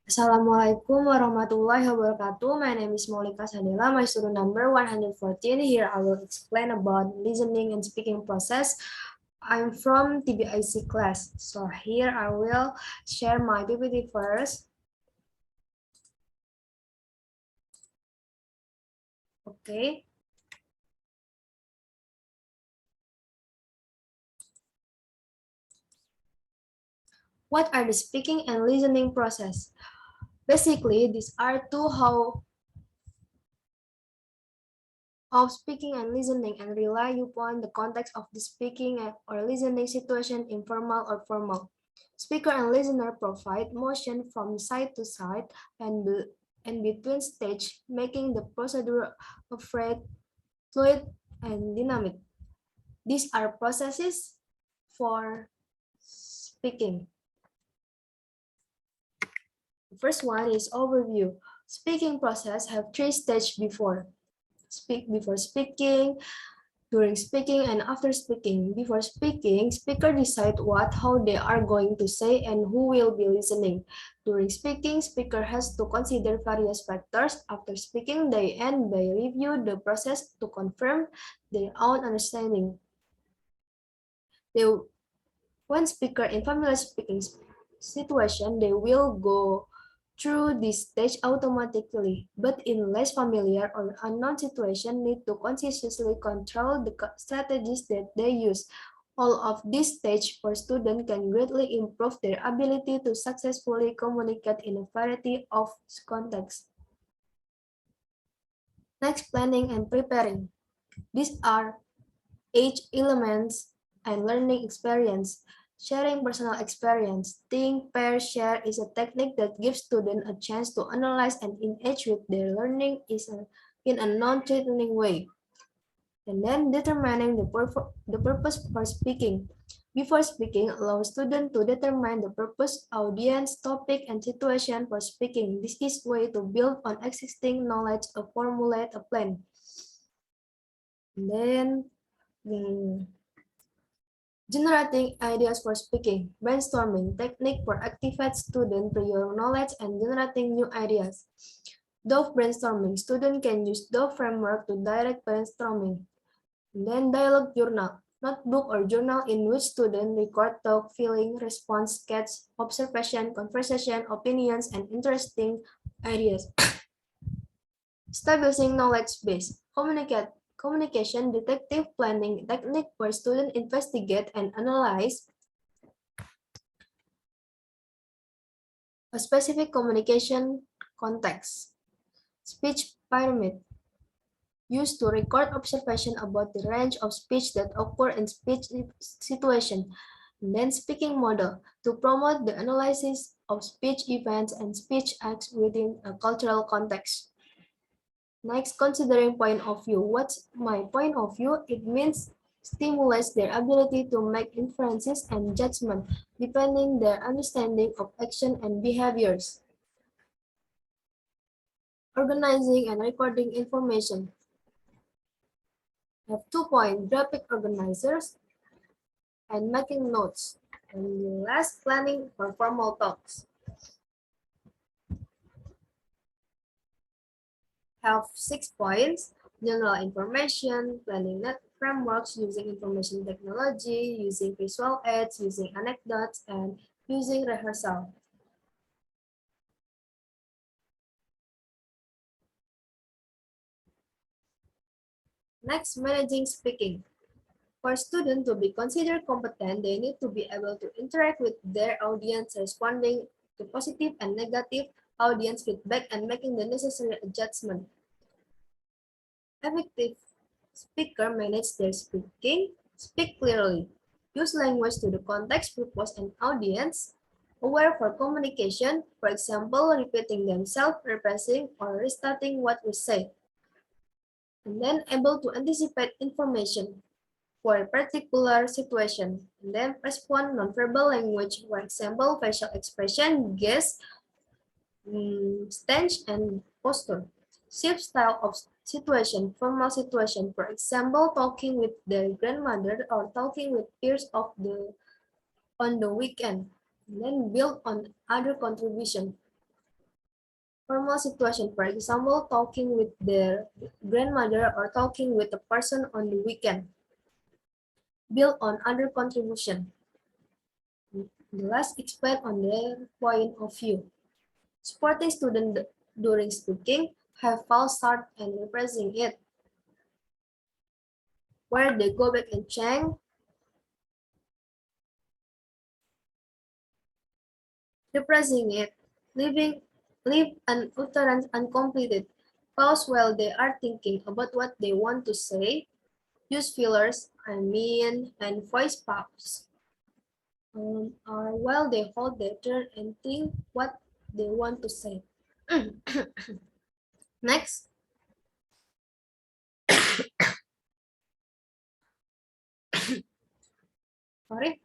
Assalamualaikum warahmatullahi wabarakatuh. My name is Maulika Sadela. My student number 114. Here I will explain about listening and speaking process. I'm from TBIC class. So here I will share my PPT first. Okay. What are the speaking and listening process? Basically, these are two how of speaking and listening and rely upon the context of the speaking or listening situation, informal or formal. Speaker and listener provide motion from side to side and between stage, making the procedure fluid and dynamic. These are processes for speaking. The first one is overview. Speaking process have three stages before. Speak before speaking, during speaking, and after speaking. Before speaking, speaker decide how they are going to say and who will be listening. During speaking, speaker has to consider various factors. After speaking, they end by review the process to confirm their own understanding. When speaker in familiar speaking situation, they will go through this stage automatically, but in less familiar or unknown situation need to consciously control the strategies that they use. All of this stage for students can greatly improve their ability to successfully communicate in a variety of contexts. Next, planning and preparing. These are age elements and learning experience. Sharing personal experience. Think, pair, share is a technique that gives students a chance to analyze and engage with their learning in a non-threatening way. And then determining the purpose for speaking. Before speaking, allow students to determine the purpose, audience, topic, and situation for speaking. This is a way to build on existing knowledge or formulate a plan. And then generating ideas for speaking, brainstorming, technique for activate student prior knowledge and generating new ideas. Dove brainstorming, student can use Dove framework to direct brainstorming. And then dialogue journal, notebook or journal in which student record talk, feeling, response, sketch, observation, conversation, opinions, and interesting ideas. Establishing knowledge base, communication detective planning technique where students investigate and analyze a specific communication context. Speech pyramid, used to record observation about the range of speech that occur in speech situation. And then speaking model, to promote the analysis of speech events and speech acts within a cultural context. Next, considering point of view. What's my point of view? It means stimulates their ability to make inferences and judgment, depending their understanding of action and behaviors. Organizing and recording information. I have 2 points, graphic organizers and making notes. And last, planning for formal talks. Have 6 points, general information, planning net frameworks, using information technology, using visual aids, using anecdotes, and using rehearsal. Next, managing speaking. For students to be considered competent, they need to be able to interact with their audience, responding to positive and negative audience feedback, and making the necessary adjustment. Effective speaker manage their speaking, speak clearly, use language to the context, purpose, and audience, aware for communication, for example, repeating themselves, rephrasing, or restarting what we say, and then able to anticipate information for a particular situation, and then respond nonverbal language, for example, facial expression, gaze, stance, and posture. Shift style of situation, formal situation, for example, talking with their grandmother or talking with peers on the weekend. And then build on other contribution. Formal situation, for example, talking with their grandmother or talking with a person on the weekend. Build on other contribution. The last expand on their point of view. Supporting student during speaking, have false start and repressing it. Where they go back and check, repressing it, leave an utterance uncompleted. Pause while they are thinking about what they want to say. Use fillers, I mean, and voice pause. Or while they hold their turn and think what they want to say. Next, sorry,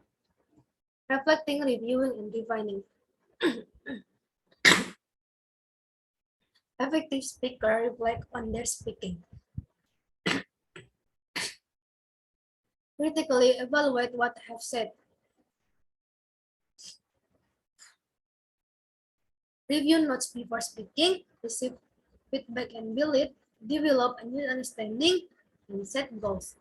reflecting, reviewing, and refining. Effective speaker reflect on their speaking. Critically evaluate what I have said. Review notes before speaking. Receive feedback and build it. Develop a new understanding and set goals.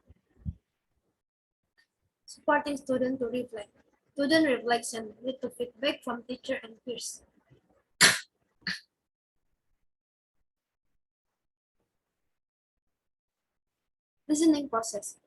Supporting student to reflect. Student reflection lead to feedback from teacher and peers. Listening process.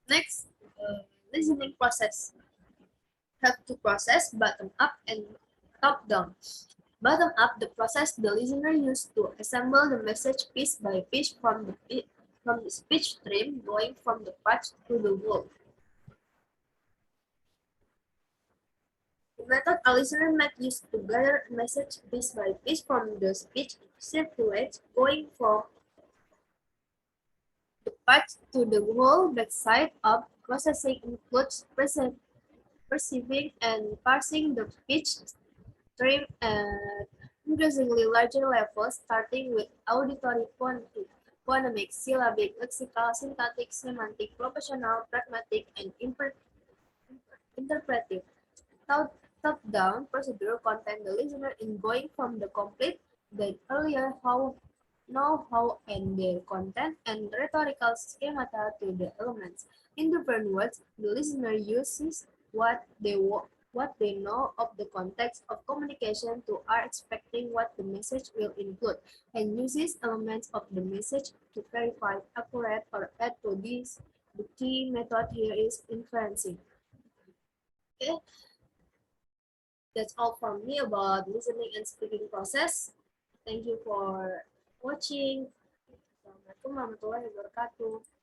Next, listening process. Have to process bottom up and top down. Bottom up, the process the listener used to assemble the message piece by piece from the speech stream going from the patch to the wall. The method a listener might use to gather a message piece by piece from the speech circulates going from the patch to the whole backside of processing includes perceiving and parsing the speech stream at increasingly larger levels, starting with auditory phonemic, syllabic, lexical, syntactic, semantic, propositional, pragmatic, and interpretive. Top-down procedure contains the listener in going from the complete, the earlier how, know-how, and their content, and rhetorical schemata to the elements. In different words, the listener uses what they know of the context of communication to are expecting what the message will include, and uses elements of the message to verify accurate or add to this. The key method here is inferencing. Okay, that's all from me about listening and speaking process. Thank you for watching. Assalamualaikum warahmatullahi wabarakatuh.